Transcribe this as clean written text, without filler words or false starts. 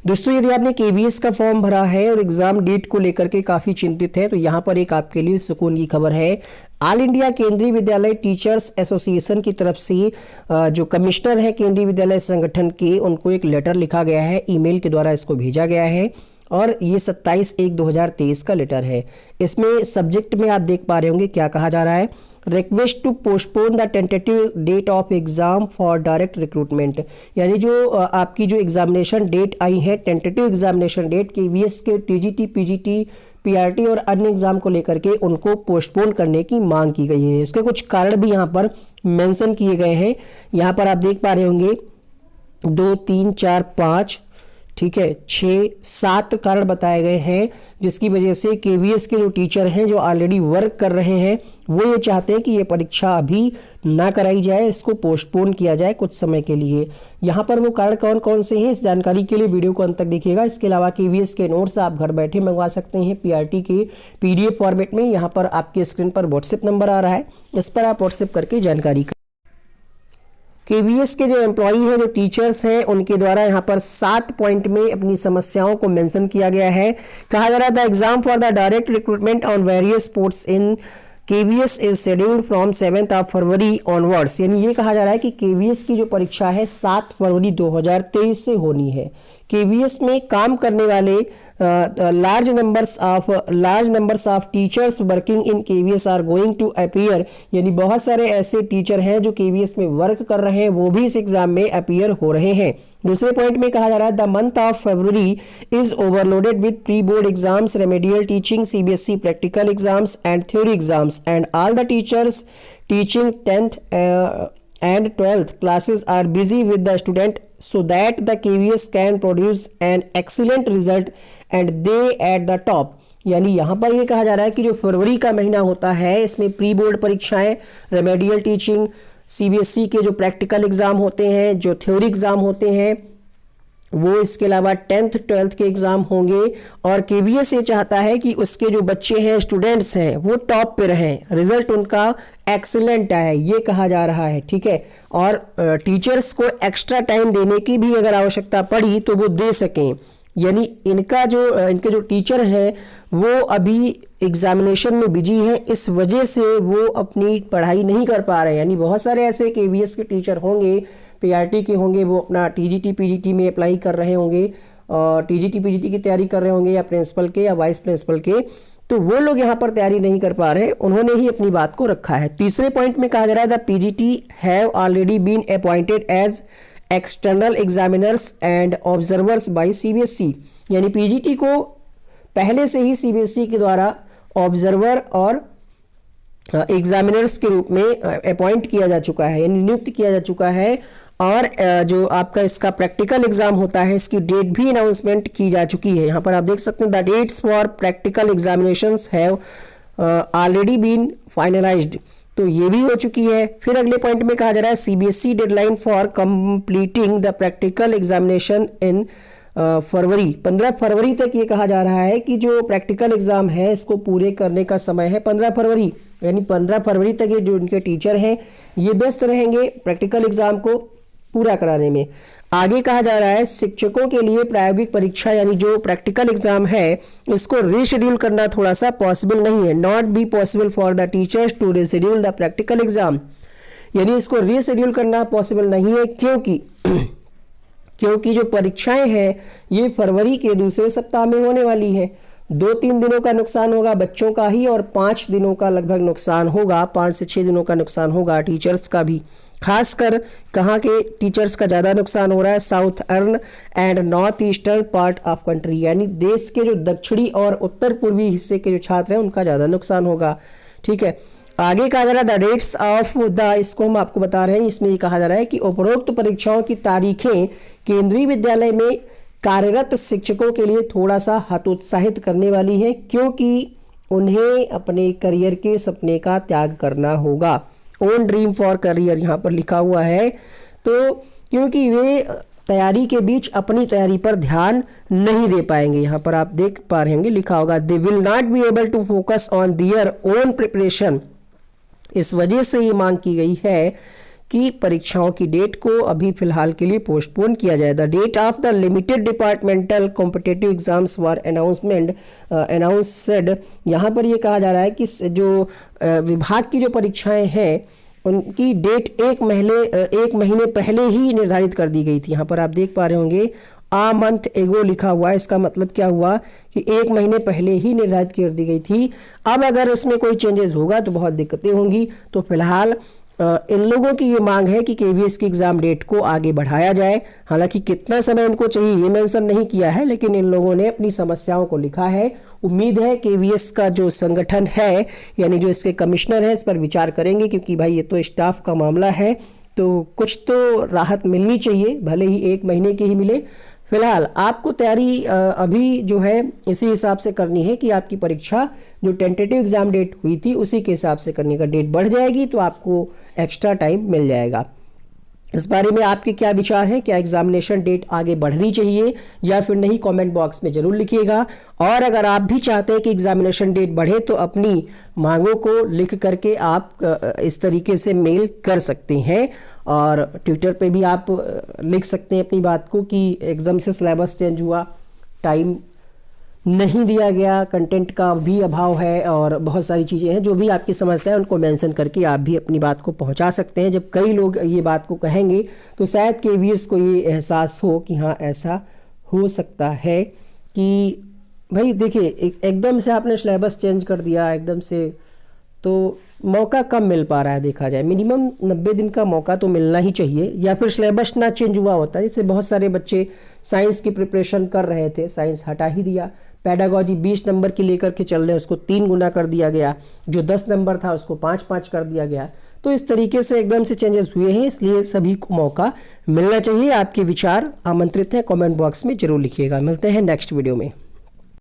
दोस्तों, यदि आपने केवीएस का फॉर्म भरा है और एग्जाम डेट को लेकर के काफ़ी चिंतित है तो यहाँ पर एक आपके लिए सुकून की खबर है। ऑल इंडिया केंद्रीय विद्यालय टीचर्स एसोसिएशन की तरफ से जो कमिश्नर है केंद्रीय विद्यालय संगठन के, उनको एक लेटर लिखा गया है, ईमेल के द्वारा इसको भेजा गया है और ये 27/1/2023 का लेटर है। इसमें सब्जेक्ट में आप देख पा रहे होंगे क्या कहा जा रहा है। Request to postpone the tentative date of exam for direct recruitment, यानी जो आपकी जो एग्जामिनेशन डेट आई है, टेंटेटिव एग्जामिनेशन डेट केवीएस के टीजीटी, पीजीटी, पीआरटी और अन्य एग्जाम को लेकर के उनको पोस्टपोन करने की मांग की गई है। उसके कुछ कारण भी यहाँ पर मेंशन किए गए हैं। यहाँ पर आप देख पा रहे होंगे 2, 3, 4, 5, ठीक है, 6, 7 कारण बताए गए हैं जिसकी वजह से केवीएस के जो टीचर हैं जो ऑलरेडी वर्क कर रहे हैं वो ये चाहते हैं कि ये परीक्षा अभी ना कराई जाए, इसको पोस्टपोन किया जाए कुछ समय के लिए। यहाँ पर वो कारण कौन कौन से हैं, इस जानकारी के लिए वीडियो को अंत तक देखिएगा। इसके अलावा केवीएस के नोट्स आप घर बैठे मंगवा सकते हैं पीआरटी के पीडीएफ फॉर्मेट में। यहाँ पर आपके स्क्रीन पर व्हाट्सएप नंबर आ रहा है, इस पर आप व्हाट्सएप करके जानकारी केवीएस के जो एम्प्लॉई हैं, जो टीचर्स हैं, उनके द्वारा यहाँ पर 7 पॉइंट में अपनी समस्याओं को मेंशन किया गया है। कहा जा रहा था exam for the direct recruitment on various posts in KVS is scheduled from 7 February onwards, यानी ये कहा जा रहा है कि केवीएस की जो परीक्षा है 7 फरवरी 2023 से होनी है। केवीएस में काम करने वाले large numbers of teachers working in KVS are going to appear, यानी बहुत सारे ऐसे टीचर हैं जो केवीएस में वर्क कर रहे हैं, वो भी इस एग्जाम में अपीयर हो रहे हैं। दूसरे पॉइंट में कहा जा रहा है the month of February is overloaded with pre board exams, remedial teaching, CBSE practical exams and theory exams and all the teachers teaching 10th and 12th classes are busy with the student so that the KVS can produce an excellent result and they at the top। यानी यहाँ पर ये कहा जा रहा है कि जो फरवरी का महीना होता है इसमें प्री बोर्ड परीक्षाएं, रेमेडियल टीचिंग, सीबीएसई के जो प्रैक्टिकल एग्जाम होते हैं, जो थ्योरी एग्जाम होते हैं वो, इसके अलावा 10th 12th के एग्जाम होंगे और केवीएस ये चाहता है कि उसके जो बच्चे हैं, स्टूडेंट्स हैं, वो टॉप पे रहें, रिजल्ट उनका एक्सीलेंट आए, ये कहा जा रहा है, ठीक है। और टीचर्स को एक्स्ट्रा टाइम देने की भी अगर आवश्यकता पड़ी तो वो दे सकें, यानी इनके जो टीचर हैं वो अभी एग्जामिनेशन में बिजी हैं, इस वजह से वो अपनी पढ़ाई नहीं कर पा रहे हैं। यानी बहुत सारे ऐसे केवीएस के टीचर होंगे, पीआरटी के होंगे, वो अपना टीजीटी पीजीटी में अप्लाई कर रहे होंगे और टीजीटी पीजीटी की तैयारी कर रहे होंगे या प्रिंसिपल के या वाइस प्रिंसिपल के, तो वो लोग यहाँ पर तैयारी नहीं कर पा रहे, उन्होंने ही अपनी बात को रखा है। तीसरे पॉइंट में कहा जा रहा है the PGT have already been appointed as external examiners and observers by CBSE, यानी पीजीटी को पहले से ही सीबीएसई के द्वारा ऑब्जर्वर और एग्जामिनर्स के रूप में अपॉइंट किया जा चुका है, यानी नियुक्त किया जा चुका है। और जो आपका इसका प्रैक्टिकल एग्जाम होता है इसकी डेट भी अनाउंसमेंट की जा चुकी है। यहाँ पर आप देख सकते हैं the dates for practical examinations have already been finalised, तो ये भी हो चुकी है। फिर अगले पॉइंट में कहा जा रहा है CBSE deadline for completing the practical examination in February, 15 फरवरी तक ये कहा जा रहा है कि जो प्रैक्टिकल एग्जाम है इसको पूरे करने का समय है 15 फरवरी, यानी 15 फरवरी तक ये जो उनके टीचर हैं ये व्यस्त रहेंगे प्रैक्टिकल एग्जाम को पूरा कराने में। आगे कहा जा रहा है शिक्षकों के लिए प्रायोगिक परीक्षा यानी जो प्रैक्टिकल एग्जाम है इसको रीशेड्यूल करना थोड़ा सा पॉसिबल नहीं है, not be possible for the teachers to reschedule the practical exam, यानी इसको रीशेड्यूल करना पॉसिबल नहीं है क्योंकि जो परीक्षाएं हैं ये फरवरी के दूसरे सप्ताह में होने वाली है। 2-3 दिनों का नुकसान होगा बच्चों का ही और 5 दिनों का लगभग नुकसान होगा, 5 से 6 दिनों का नुकसान होगा टीचर्स का भी। खासकर कहाँ के टीचर्स का ज़्यादा नुकसान हो रहा है, southern and north eastern part of country, यानी देश के जो दक्षिणी और उत्तर पूर्वी हिस्से के जो छात्र हैं उनका ज़्यादा नुकसान होगा, ठीक है। आगे कहा जा रहा है द डेट्स ऑफ द, इसको हम आपको बता रहे हैं, इसमें ये कहा जा रहा है कि उपरोक्त परीक्षाओं की तारीखें केंद्रीय विद्यालय में कार्यरत शिक्षकों के लिए थोड़ा सा हतोत्साहित करने वाली है क्योंकि उन्हें अपने करियर के सपने का त्याग करना होगा। ओन ड्रीम फॉर करियर यहाँ पर लिखा हुआ है, तो क्योंकि वे तैयारी के बीच अपनी तैयारी पर ध्यान नहीं दे पाएंगे। यहाँ पर आप देख पा रहे होंगे लिखा होगा they will not be able to focus on their own preparation. इस वजह से ये मांग की गई है कि परीक्षाओं की डेट को अभी फिलहाल के लिए पोस्टपोन किया जाए। The date of the limited departmental competitive exams were announced. यहाँ पर ये कहा जा रहा है कि जो विभाग की जो परीक्षाएं हैं उनकी डेट एक महीने पहले ही निर्धारित कर दी गई थी। यहाँ पर आप देख पा रहे होंगे आ मंथ एगो लिखा हुआ है। इसका मतलब क्या हुआ कि एक महीने पहले ही निर्धारित कर दी गई थी। अब अगर उसमें कोई चेंजेस होगा तो बहुत दिक्कतें होंगी। तो फिलहाल इन लोगों की ये मांग है कि केवीएस की एग्ज़ाम डेट को आगे बढ़ाया जाए। हालांकि कितना समय इनको चाहिए ये मेंशन नहीं किया है, लेकिन इन लोगों ने अपनी समस्याओं को लिखा है। उम्मीद है केवीएस का जो संगठन है यानी जो इसके कमिश्नर हैं इस पर विचार करेंगे, क्योंकि भाई ये तो स्टाफ का मामला है, तो कुछ तो राहत मिलनी चाहिए, भले ही एक महीने की ही मिले। फिलहाल आपको तैयारी अभी जो है इसी हिसाब से करनी है कि आपकी परीक्षा जो टेंटेटिव एग्जाम डेट हुई थी उसी के हिसाब से करने का। डेट बढ़ जाएगी तो आपको एक्स्ट्रा टाइम मिल जाएगा। इस बारे में आपके क्या विचार हैं? क्या एग्जामिनेशन डेट आगे बढ़नी चाहिए या फिर नहीं? कमेंट बॉक्स में जरूर लिखिएगा। और अगर आप भी चाहते हैं कि एग्जामिनेशन डेट बढ़े तो अपनी मांगों को लिख करके आप इस तरीके से मेल कर सकते हैं, और ट्विटर पे भी आप लिख सकते हैं अपनी बात को कि एकदम से सिलेबस चेंज हुआ, टाइम नहीं दिया गया, कंटेंट का भी अभाव है और बहुत सारी चीज़ें हैं। जो भी आपकी समस्या है उनको मेंशन करके आप भी अपनी बात को पहुंचा सकते हैं। जब कई लोग ये बात को कहेंगे तो शायद केवीएस को ये एहसास हो कि हाँ ऐसा हो सकता है कि भाई देखिए एकदम से आपने सिलेबस चेंज कर दिया एकदम से, तो मौका कम मिल पा रहा है। देखा जाए मिनिमम 90 दिन का मौका तो मिलना ही चाहिए, या फिर सिलेबस ना चेंज हुआ होता है। जैसे बहुत सारे बच्चे साइंस की प्रिपरेशन कर रहे थे, साइंस हटा ही दिया। पेडागॉजी 20 नंबर की लेकर के चल रहे हैं, उसको 3 गुना कर दिया गया। जो 10 नंबर था उसको 5-5 कर दिया गया। तो इस तरीके से एकदम से चेंजेस हुए हैं, इसलिए सभी को मौका मिलना चाहिए। आपके विचार आमंत्रित हैं, कमेंट बॉक्स में जरूर लिखिएगा। मिलते हैं नेक्स्ट वीडियो में।